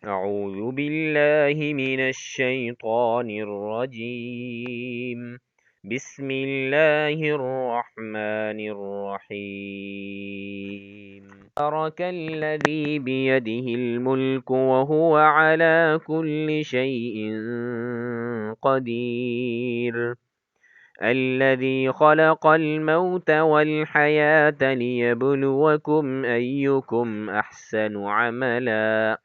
أعوذ بالله من الشيطان الرجيم. بسم الله الرحمن الرحيم. تبارك الذي بيده الملك وهو على كل شيء قدير. الذي خلق الموت والحياة ليبلوكم أيكم أحسن عملا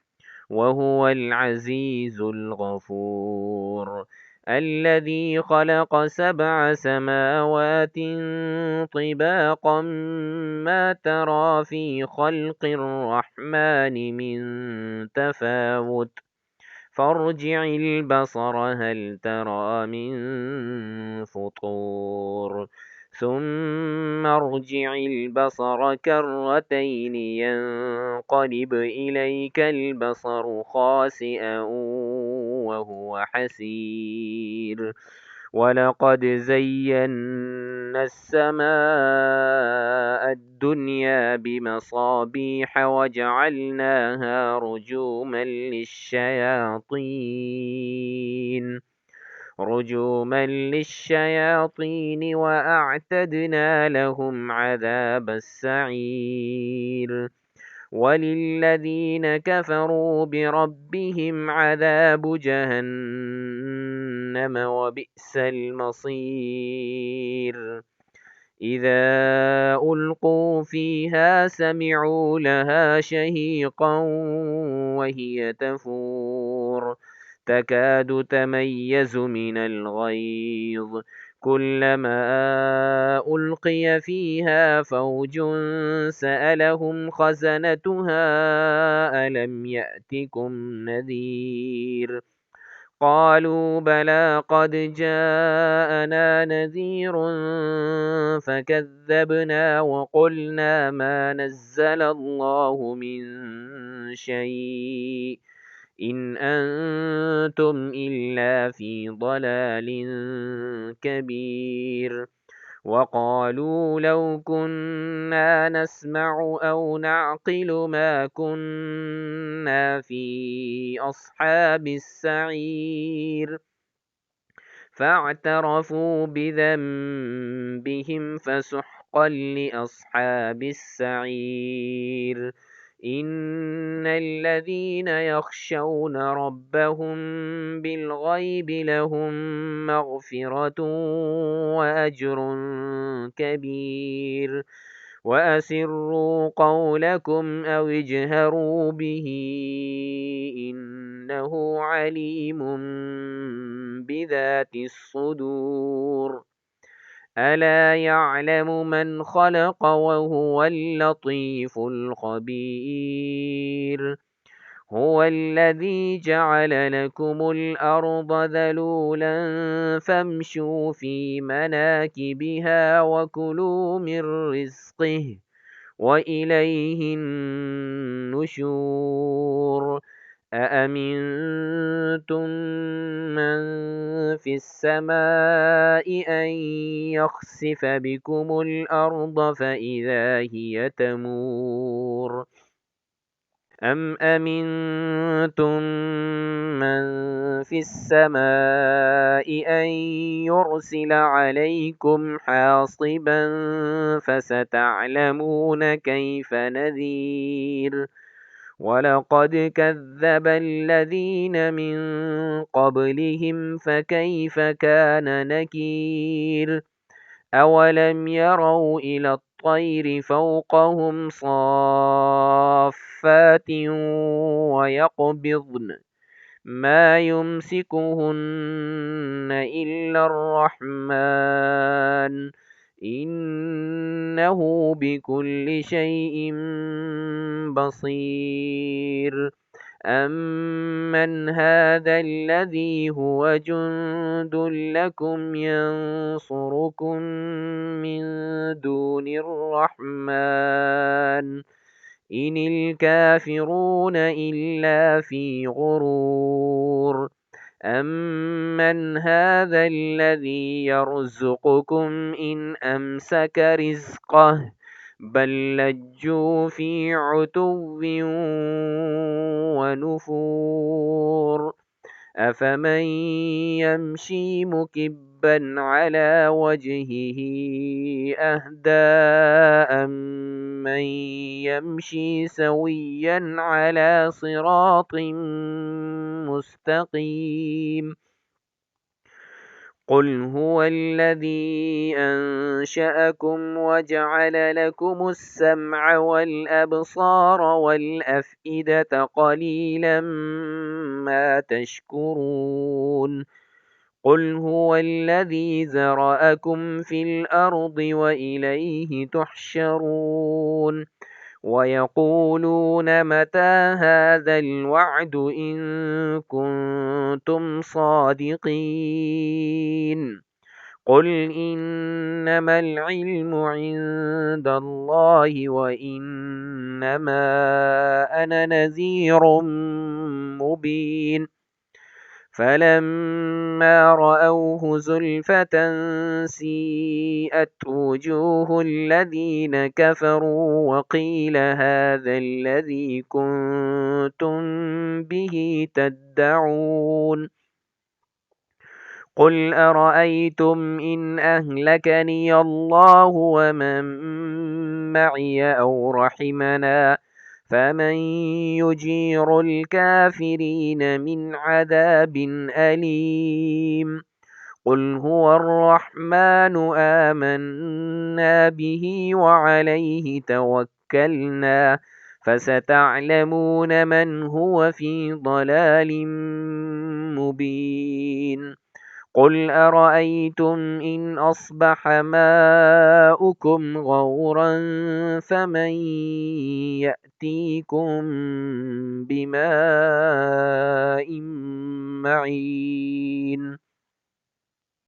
وهو العزيز الغفور. الذي خلق 7 سماوات طباقا ما ترى في خلق الرحمن من تفاوت فارجع البصر هل ترى من فطور ثم ارجع البصر كرتين ينقلب إليك البصر خاسئا وهو حسير. ولقد زينا السماء الدنيا بمصابيح وجعلناها رجوما للشياطين وأعتدنا لهم عذاب السعير. وللذين كفروا بربهم عذاب جهنم وبئس المصير. إذا ألقوا فيها سمعوا لها شهيقا وهي تفور تكاد تميز من الغيظ. كلما ألقي فيها فوج سألهم خزنتها ألم يأتكم نذير. قالوا بلى قد جاءنا نذير فكذبنا وقلنا ما نزل الله من شيء إن أنتم إلا في ضلال كبير. وقالوا لو كنا نسمع أو نعقل ما كنا في أصحاب السعير. فاعترفوا بذنبهم فسحقا لأصحاب السعير. إن الذين يخشون ربهم بالغيب لهم مغفرة وأجر كبير. وأسروا قولكم أو اجهروا به إنه عليم بذات الصدور. ألا يعلم من خلق وهو اللطيف الخبير. هو الذي جعل لكم الأرض ذلولا فامشوا في مناكبها وكلوا من رزقه وإليه النشور. أأمنتم من في السماء أن يخسف بكم الأرض فإذا هي تمور أم أمنتم من في السماء أن يرسل عليكم حاصبا فستعلمون كيف نذير. ولقد كذب الذين من قبلهم فكيف كان نكير. أولم يروا إلى الطير فوقهم صافات ويقبضن ما يمسكهن إلا الرحمن إنه بكل شيء بصير. أمن هذا الذي هو جند لكم ينصركم من دون الرحمن إن الكافرون إلا في غرور. أمن هذا الذي يرزقكم إن أمسك رزقه بل لجوا في عتو ونفور أفمن يمشي مكبا على وجهه أهدى أمن يمشي سويا على صراط مستقيم قل هو الذي أنشأكم وجعل لكم السمع والأبصار والأفئدة قليلا ما تشكرون قل هو الذي ذرأكم في الأرض وإليه تحشرون ويقولون متى هذا الوعد إن كنتم صادقين قل إنما العلم عند الله وإنما أنا نذير مبين فلما رأوه زلفة سيئت وجوه الذين كفروا وقيل هذا الذي كنتم به تدعون قل أرأيتم إن أهلكني الله ومن معي أو رحمنا فمن يجير الكافرين من عذاب أليم قل هو الرحمن آمنا به وعليه توكلنا فستعلمون من هو في ضلال مبين قل أرأيتم إن أصبح ماؤكم غورا فمن يأتيكم بماء معين